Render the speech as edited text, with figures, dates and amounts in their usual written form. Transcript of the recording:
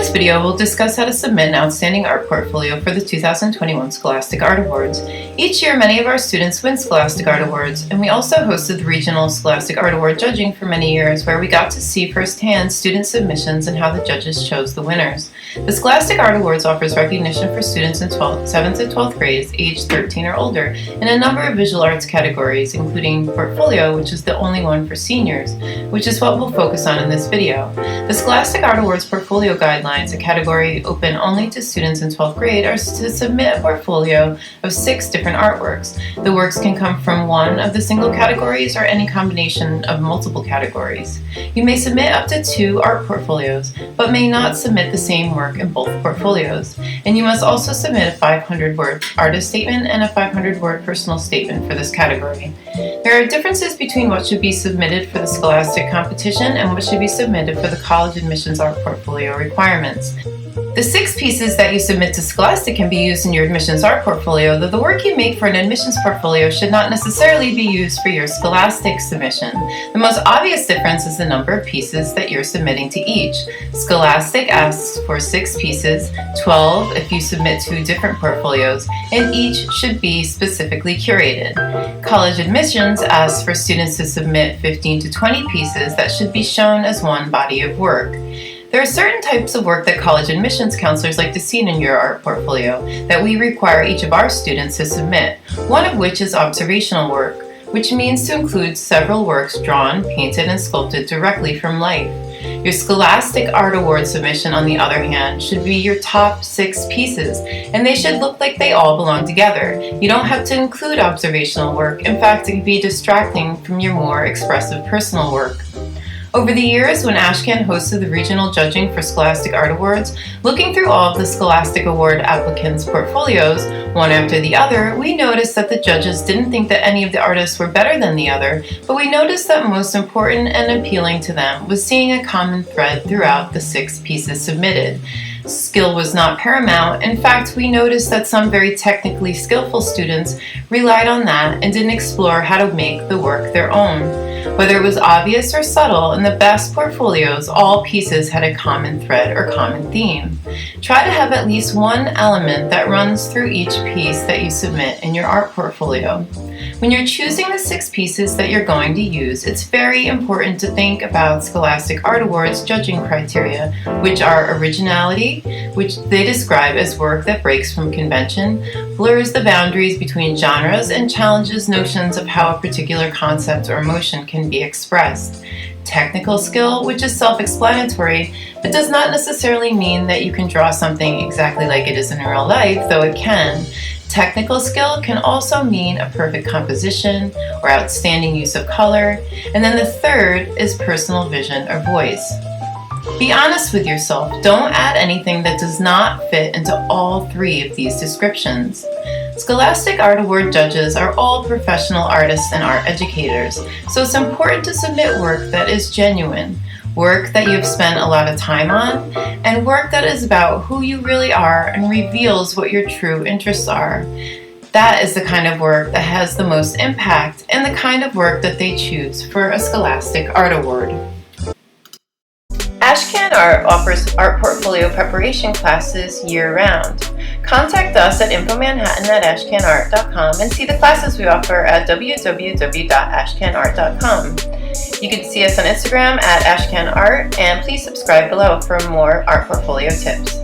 this video, we'll discuss how to submit an outstanding art portfolio for the 2021 Scholastic Art Awards. Each year, many of our students win Scholastic Art Awards, and we also hosted the regional Scholastic Art Award judging for many years, where we got to see firsthand student submissions and how the judges chose the winners. The Scholastic Art Awards offers recognition for students in 7th to 12th grades, age 13 or older, in a number of visual arts categories, including portfolio, which is the only one for seniors, which is what we'll focus on in this video. The Scholastic Art Awards portfolio guidelines, a category open only to students in 12th grade, are to submit a portfolio of 6 different artworks. The works can come from one of the single categories or any combination of multiple categories. You may submit up to 2 art portfolios, but may not submit the same work in both portfolios. And you must also submit a 500-word artist statement and a 500-word personal statement for this category. There are differences between what should be submitted for the Scholastic competition and what should be submitted for the college admissions art portfolio requirements. The 6 pieces that you submit to Scholastic can be used in your admissions art portfolio, though the work you make for an admissions portfolio should not necessarily be used for your Scholastic submission. The most obvious difference is the number of pieces that you're submitting to each. Scholastic asks for 6 pieces, 12 if you submit 2 different portfolios, and each should be specifically curated. College admissions asks for students to submit 15 to 20 pieces that should be shown as one body of work. There are certain types of work that college admissions counselors like to see in your art portfolio that we require each of our students to submit, one of which is observational work, which means to include several works drawn, painted, and sculpted directly from life. Your Scholastic Art Award submission, on the other hand, should be your top 6 pieces, and they should look like they all belong together. You don't have to include observational work. In fact, it can be distracting from your more expressive personal work. Over the years, when Ashcan hosted the regional judging for Scholastic Art Awards, looking through all of the Scholastic Award applicants' portfolios, one after the other, we noticed that the judges didn't think that any of the artists were better than the other, but we noticed that most important and appealing to them was seeing a common thread throughout the 6 pieces submitted. Skill was not paramount. In fact, we noticed that some very technically skillful students relied on that and didn't explore how to make the work their own. Whether it was obvious or subtle, in the best portfolios, all pieces had a common thread or common theme. Try to have at least one element that runs through each piece that you submit in your art portfolio. When you're choosing the 6 pieces that you're going to use, it's very important to think about Scholastic Art Awards judging criteria, which are originality, which they describe as work that breaks from convention, blurs the boundaries between genres, and challenges notions of how a particular concept or emotion can be expressed. Technical skill, which is self-explanatory, but does not necessarily mean that you can draw something exactly like it is in real life, though it can. Technical skill can also mean a perfect composition or outstanding use of color. And then the third is personal vision or voice. Be honest with yourself. Don't add anything that does not fit into all 3 of these descriptions. Scholastic Art Award judges are all professional artists and art educators, so it's important to submit work that is genuine, work that you've spent a lot of time on, and work that is about who you really are and reveals what your true interests are. That is the kind of work that has the most impact and the kind of work that they choose for a Scholastic Art Award. Ashcan Art offers art portfolio preparation classes year-round. Contact us at infomanhattan@ashcanart.com and see the classes we offer at www.ashcanart.com. You can see us on Instagram at ashcanart, and please subscribe below for more art portfolio tips.